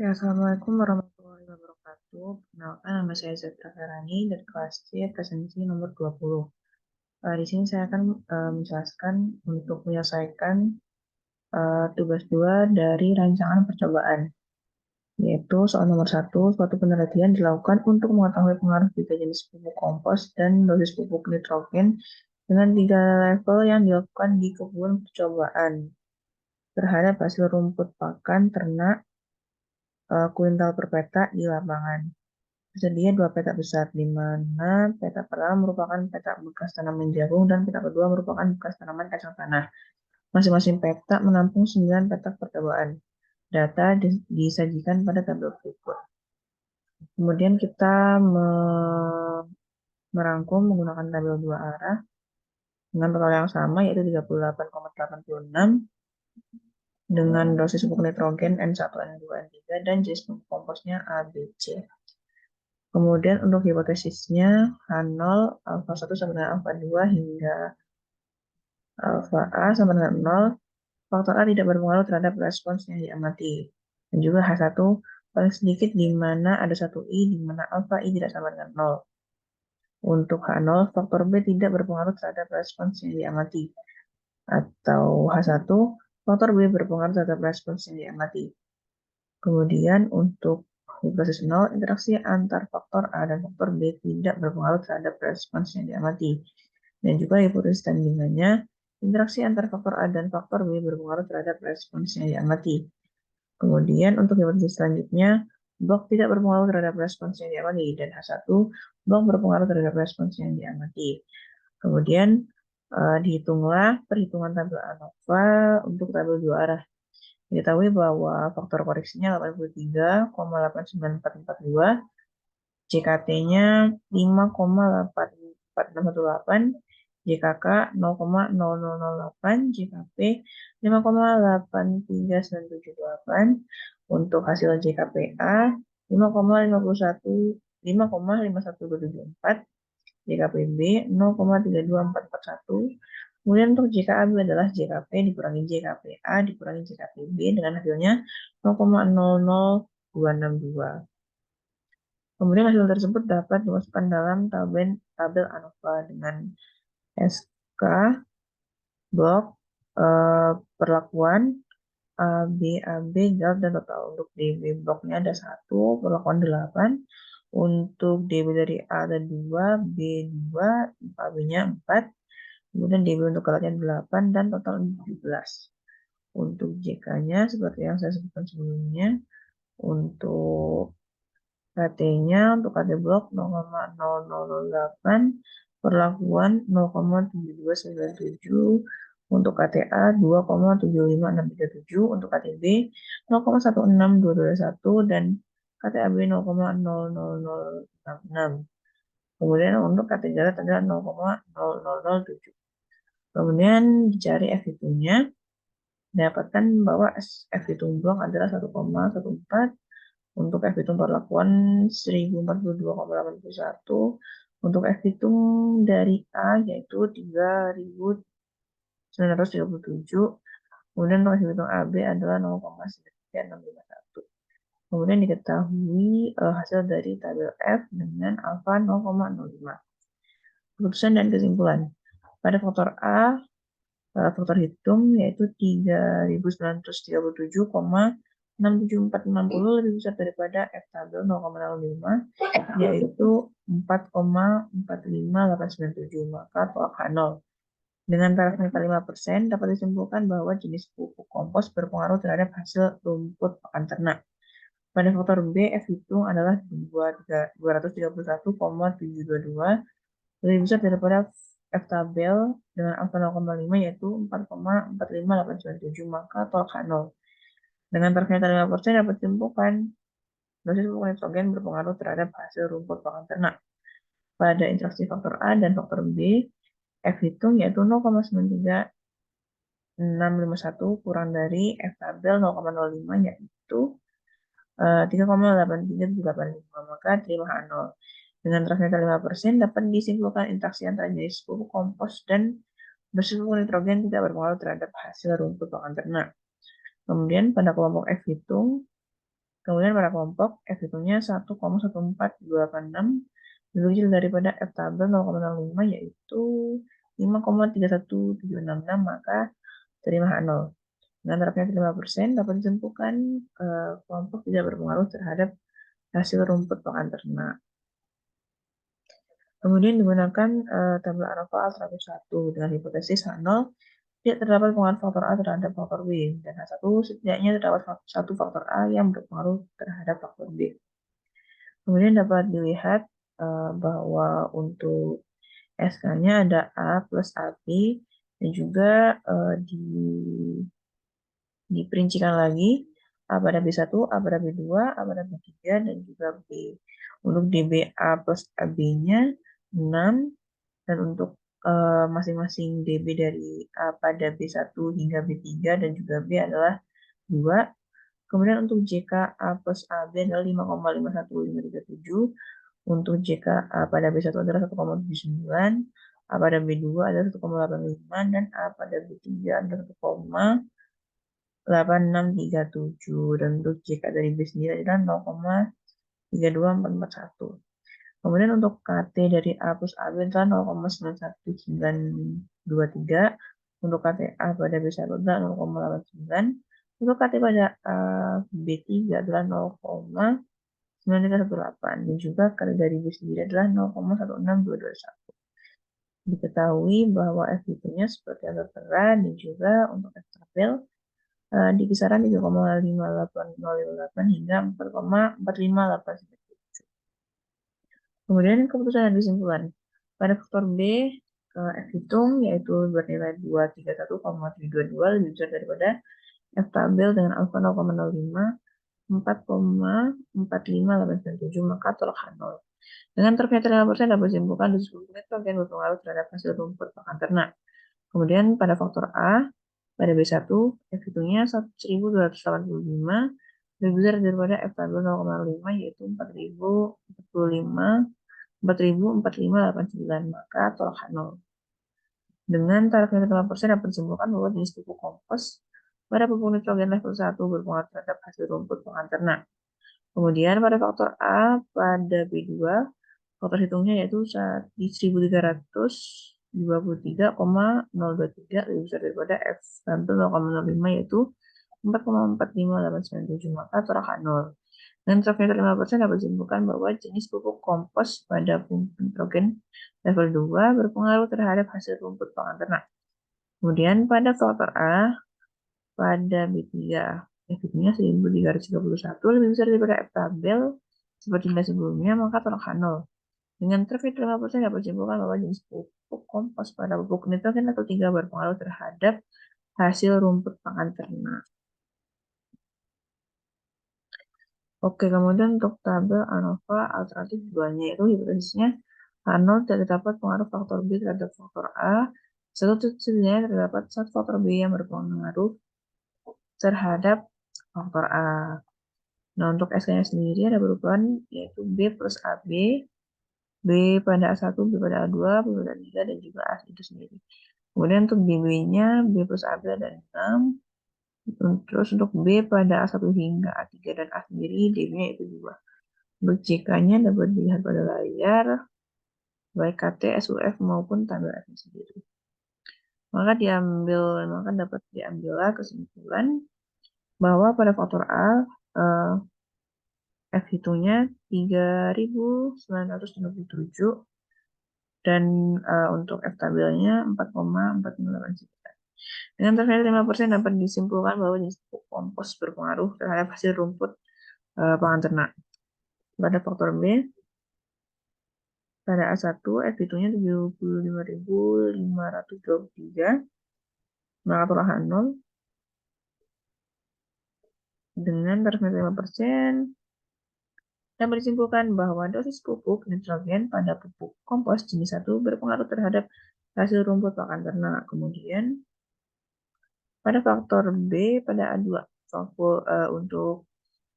Ya, Assalamualaikum warahmatullahi wabarakatuh. Perkenalkan, nama saya Zatra Ferani dari kelas C presensi nomor 20. Di sini saya akan menjelaskan untuk menyelesaikan tugas 2 dari rancangan percobaan, yaitu soal nomor 1, suatu penelitian dilakukan untuk mengetahui pengaruh 3 jenis pupuk kompos dan dosis pupuk nitrogen dengan 3 level yang dilakukan di kebun percobaan terhadap hasil rumput pakan ternak kuintal per petak di lapangan. Tersedia 2 petak besar, di mana petak pertama merupakan petak bekas tanaman jagung dan petak kedua merupakan bekas tanaman kacang tanah. Masing-masing petak menampung 9 petak percobaan. Data disajikan pada tabel berikut. Kemudian kita merangkum menggunakan tabel 2 arah dengan total yang sama, yaitu 38,86 dengan dosis pupuk nitrogen N1, N2, N3, dan jenis pupuk komposnya A, B, C. Kemudian untuk hipotesisnya H0, alfa 1 sama dengan alfa 2 hingga alfa A sama dengan 0, faktor A tidak berpengaruh terhadap respons yang diamati. Dan juga H1 paling sedikit di mana ada 1i di mana alfa I tidak sama dengan 0. Untuk H0, faktor B tidak berpengaruh terhadap respons yang diamati. Atau H1, faktor B berpengaruh terhadap respons yang diamati. Kemudian untuk hipotesis 0, interaksi antar faktor A dan faktor B tidak berpengaruh terhadap respons yang diamati. Dan juga hipotesis tandingannya, interaksi antar faktor A dan faktor B berpengaruh terhadap respons yang diamati. Kemudian untuk hipotesis selanjutnya, blok tidak berpengaruh terhadap respons yang diamati, dan H1, blok berpengaruh terhadap respons yang diamati. Kemudian dihitunglah perhitungan tabel ANOVA untuk tabel 2 arah. Diketahui bahwa faktor koreksinya 83,89442, JKT-nya 5,84618, JKK 0,0008, JKP 5,83978. Untuk hasil JKPA 5,51274, JKPB 0,32441. Kemudian untuk JKAB adalah JKP dikurangi JKPA dikurangi JKPB dengan hasilnya 0,00262. Kemudian hasil tersebut dapat dimasukkan dalam tabel ANOVA dengan SK blok perlakuan AB jawab dan total. Untuk DB bloknya ada 1, perlakuan 8. Untuk DB dari A ada 2, B 2, AB-nya 4. Kemudian DB untuk alatnya 8 dan total 17. Untuk JK-nya seperti yang saya sebutkan sebelumnya, untuk KT-nya untuk KT blok 0,0008, perlakuan 0,7297, untuk KTA 2,75637, untuk KTB 0,16221, dan KTAB 0,00066. Kemudian untuk KT Jarat adalah 0,0007. Kemudian dicari F hitungnya, dapatkan bahwa F hitung blok adalah 1,14. Untuk F hitung perlakuan 1042,81. Untuk F hitung dari A yaitu 3937. Kemudian untuk F hitung AB adalah 0,9651. Kemudian diketahui hasil dari tabel F dengan alfa 0,05. Keputusan dan kesimpulan. Pada faktor A, faktor hitung yaitu 3937,67460 lebih besar daripada F tabel 0,05 yaitu 4,45897, maka tolak H0. Dengan taraf netral 5%, dapat disimpulkan bahwa jenis pupuk kompos berpengaruh terhadap hasil rumput pakan ternak. Pada faktor B, F hitung adalah 231,722, lebih besar daripada F tabel dengan alfa 0,5 yaitu 4,45897, maka tolak H0. Dengan taraf netral 5% dapat disimpulkan dosis pupuk nitrogen berpengaruh terhadap hasil rumput pakan ternak. Pada interaksi faktor A dan faktor B, F hitung yaitu 0,93651 kurang dari F tabel 0,05 yaitu 3,83785, maka terima H0. Dengan taraf netral 5% dapat disimpulkan interaksi antara jenis pupuk kompos dan dosis pupuk nitrogen tidak berpengaruh terhadap hasil rumput pakan ternak. Kemudian pada kelompok F hitung, Kemudian pada kelompok, F-nya 1,14286 lebih kecil daripada F tabel 0,05 yaitu 5,31766, maka terima H0. Dengan terapnya 5% dapat ditentukan kelompok tidak berpengaruh terhadap hasil rumput pakan ternak. Kemudian digunakan tabel ANOVA alternatif 1 dengan hipotesis H0 tidak terdapat pengaruh faktor A terhadap faktor B, dan H1 setidaknya terdapat satu faktor A yang berpengaruh terhadap faktor B. Kemudian dapat dilihat bahwa untuk SK-nya ada A plus AB, dan juga diperincikan lagi A pada B1, A pada B2, A pada B3, dan juga B. Untuk DBA plus AB-nya 6, dan untuk masing-masing DB dari A pada B1 hingga B3 dan juga B adalah 2. Kemudian untuk JKA plus AB adalah 5,51537. Untuk JKA pada B1 adalah 1,79, A pada B2 adalah 1,85, dan A pada B3 adalah 1,8637. Dan untuk JK dari B sendiri adalah 0,32441. Kemudian untuk KT dari A plus AB adalah 0,91923. Untuk KTA pada B1 adalah 0,89. Untuk KT pada B3 adalah 0,9318. Dan juga KT dari B sendiri adalah 0,16221. Diketahui bahwa F-nya seperti yang tertera, dan juga untuk F tabel di kisaran 3,58058 hingga 4,45897. Kemudian keputusan dan kesimpulan. Pada faktor B, F hitung yaitu bernilai 231,722 lebih besar daripada F tabel dengan alfa 0,05, 4,45897, maka tolak H0. Dengan terkait 5% dapat disimpulkan dosis pupuk nitrogen berpengaruh terhadap hasil rumput pakan ternak. Kemudian pada faktor A, pada B1, F hitungnya 1285 lebih besar daripada F tabel 0,5 yaitu 4045, maka tolak H0. Dengan taraf nilai 5% dapat disimpulkan bahwa jenis pupuk kompos pada pupuk nitrogen level 1 berpengaruh terhadap hasil rumput pakan ternak. Kemudian pada faktor A pada B2, faktor hitungnya yaitu 1323,023 lebih besar daripada F tabel 0,05 yaitu 4,45897, maka tolak H0. Dengan taraf nilai 5% dapat disimpulkan bahwa jenis pupuk kompos pada pupuk nitrogen level 2 berpengaruh terhadap hasil rumput pakan ternak. Kemudian pada faktor A pada B3, F-nya 1331 lebih besar daripada F tabel seperti nilai sebelumnya, maka tolak H0. Dengan taraf 5% dapat disimpulkan bahwa jenis pupuk kompos pada pupuk nitrogen level 3 berpengaruh terhadap hasil rumput pakan ternak. Oke, kemudian untuk tabel ANOVA alternatif 2-nya itu hipotesisnya H0 tidak terdapat pengaruh faktor B terhadap faktor A. Setidaknya terdapat satu faktor B yang berpengaruh terhadap faktor A. Nah, untuk SK-nya sendiri ada perubahan yaitu B plus AB, B pada A1, B pada A2, B pada A3, dan juga A itu sendiri. Kemudian untuk DB-nya B plus AB ada 6. Terus untuk B pada A1 hingga A3 dan A sendiri, DB-nya itu 2. Untuk JK-nya dapat dilihat pada layar, baik KT, SUF maupun tabel F sendiri. Maka dapat diambillah kesimpulan bahwa pada faktor A, F hitungnya 3.937 dan untuk F tabelnya 4,458. Dengan terkait 5% dapat disimpulkan bahwa jenis pupuk kompos berpengaruh terhadap hasil rumput pakan ternak. Pada faktor B, pada A1, F hitungnya 75.523, maka tolak H0. Dengan taraf 5%, dapat disimpulkan bahwa dosis pupuk nitrogen pada pupuk kompos jenis 1 berpengaruh terhadap hasil rumput pakan ternak. Kemudian, pada faktor B, pada A2, untuk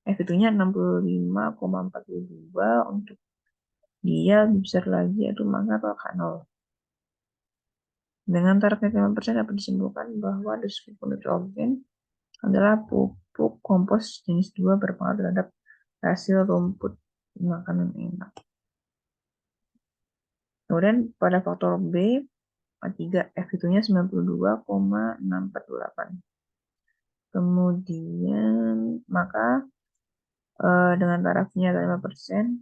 F itunya 65,42, untuk dia lebih besar lagi, yaitu maka tolak H0. Dengan taraf 5% dapat disimpulkan bahwa dosis pupuk nitrogen adalah pupuk kompos jenis 2 berpengaruh terhadap hasil rumput makanan enak. Kemudian pada faktor B, 3F itunya 92,648. Kemudian maka dengan tarafnya 5%,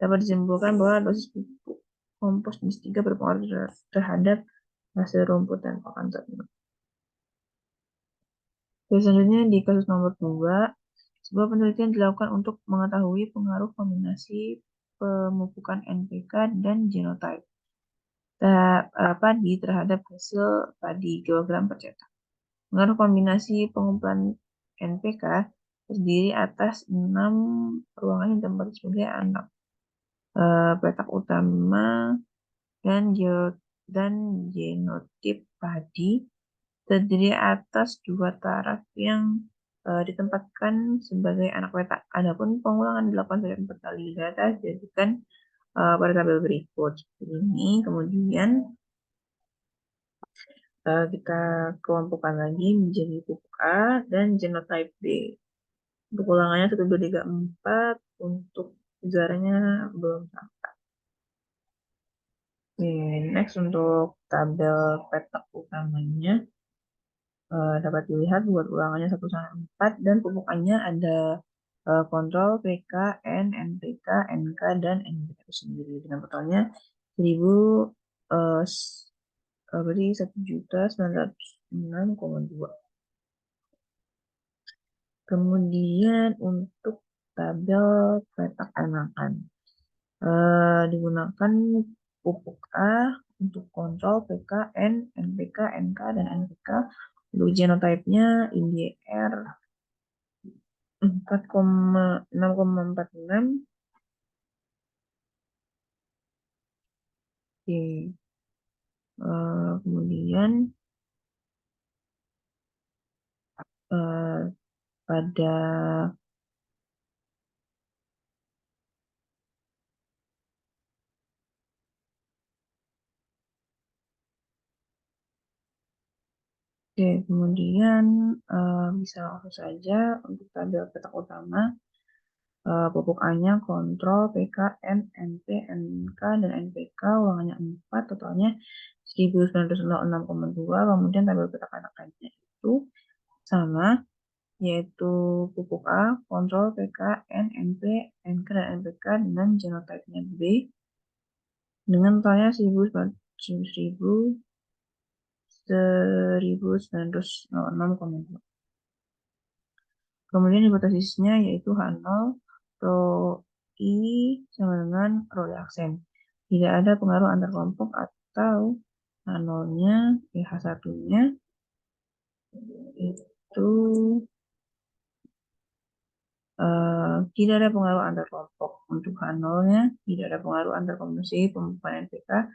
dapat disimpulkan bahwa dosis pupuk kompos jenis 3 berpengaruh terhadap hasil rumput dan pakan ternak. Selanjutnya di kasus nomor 2, sebuah penelitian dilakukan untuk mengetahui pengaruh kombinasi pemupukan NPK dan genotype padi terhadap hasil padi kilogram per cetak. Pengaruh kombinasi pengumpulan NPK terdiri atas 6 ruangan yang ditempati sebagai anak petak utama dan genotip padi terdiri atas 2 taraf yang ditempatkan sebagai anak petak. Adapun pengulangan dilakukan sebanyak 4 kali. Data dijadikan pada tabel berikut. Ini kemudian kita kelompokkan lagi menjadi pupuk A dan genotype B. Untuk ulangannya 1, 2, 3, 4. Untuk ujaranya belum sampai. Oke, next untuk tabel petak utamanya dapat dilihat buat ulangannya 1-4 dan pupukannya ada kontrol PK, N, NPK, NK, dan NPK itu sendiri dengan totalnya 1000 berarti 1.906,2. Kemudian untuk tabel petak anakan digunakan pupuk A untuk kontrol PK, N, NPK, NK, dan NPK. Untuk genotype-nya INDR 6,46. Oke. Kemudian pada kemudian bisa langsung saja untuk tabel petak utama pupuk A-nya kontrol PK, N, NP, NK, dan NPK ulangannya 4, totalnya 1906,2. Kemudian tabel petak anakannya itu sama, yaitu pupuk A, kontrol PK, N, NP, NK, dan NPK dengan genotype-nya B dengan totalnya 1906,2. Kemudian hipotesisnya yaitu H0 Rho I sama dengan Rho reaksen. Tidak ada pengaruh antar kelompok atau H0-nya, H1-nya itu tidak ada pengaruh antar kelompok. Untuk H0-nya tidak ada pengaruh antar kombinasi pemupukan NPK.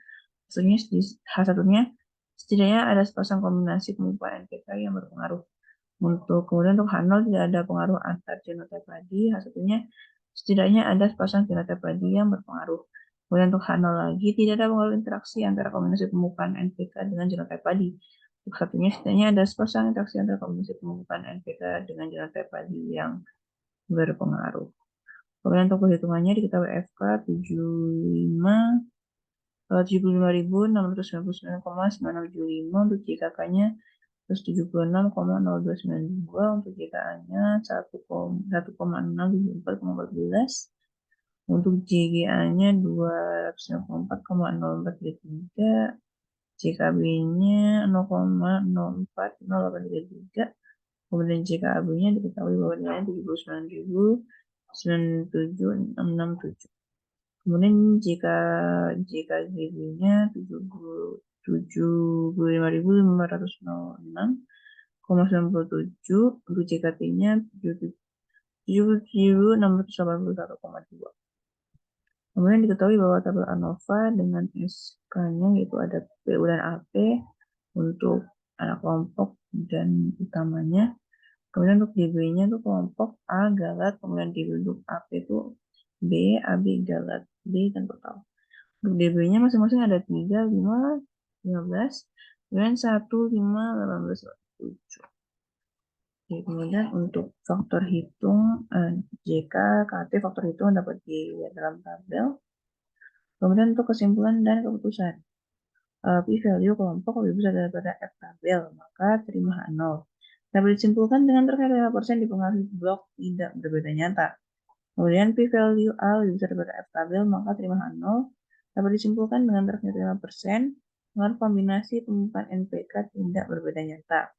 Maksudnya H1-nya setidaknya ada sepasang kombinasi pemupukan NPK yang berpengaruh. Kemudian untuk H0 tidak ada pengaruh antar genotype padi. H1-nya setidaknya ada sepasang genotype padi yang berpengaruh. Kemudian untuk H0 lagi tidak ada pengaruh interaksi antara kombinasi pemupukan NPK dengan genotype padi. Untuk satunya setidaknya ada sepasang interaksi antara kombinasi pemupukan NPK dengan genotype padi yang berpengaruh. Kemudian untuk perhitungannya diketahui FK 75.699,9675 untuk JKK-nya 176,0292 untuk JKA-nya 1,674,14 untuk JGA-nya 264,0433 JKB-nya 0,040833 kemudian JKAB-nya diketahui bahwa nilainya 79.097,667 kemudian JKGB-nya 75.506,97 untuk JKT-nya 77.681,2. Kemudian diketahui bahwa tabel ANOVA dengan SK-nya yaitu ada PU dan AP untuk anak kelompok dan utamanya. Kemudian untuk DB-nya itu kelompok A galat, kemudian DB untuk AP itu B, AB galat, B dan total. Untuk DB-nya masing-masing ada 3, 5, 15, kemudian 1, 5, 18, 7. Oke, kemudian untuk faktor hitung JK, KT, faktor hitung dapat dilihat dalam tabel. Kemudian untuk kesimpulan dan keputusan. P-value kelompok lebih besar daripada F tabel, maka terima H0. Dapat disimpulkan dengan terkait 5% dipengaruhi blok tidak berbeda nyata. Kemudian P-value A lebih besar daripada F tabel, maka terima H0. Dapat disimpulkan dengan terkait 5% pengaruh kombinasi pembukaan NPK tidak berbeda nyata.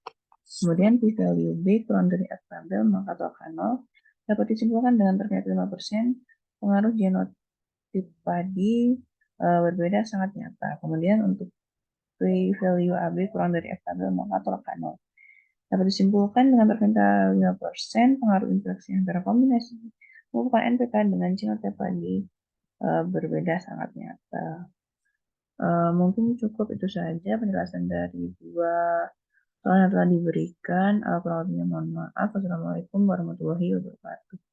Kemudian P-value B kurang dari F tabel, maka tolak H0. Dapat disimpulkan dengan terkait 5% pengaruh genotip padi berbeda sangat nyata. Kemudian untuk P-value AB kurang dari F tabel, maka tolak H0. Dapat disimpulkan dengan terkait 5% pengaruh interaksi antara kombinasi pembukaan NPK dengan genotip padi berbeda sangat nyata. Mungkin cukup itu saja penjelasan dari dua soal yang telah diberikan. Kurang lebihnya mohon maaf. Wassalamualaikum warahmatullahi wabarakatuh.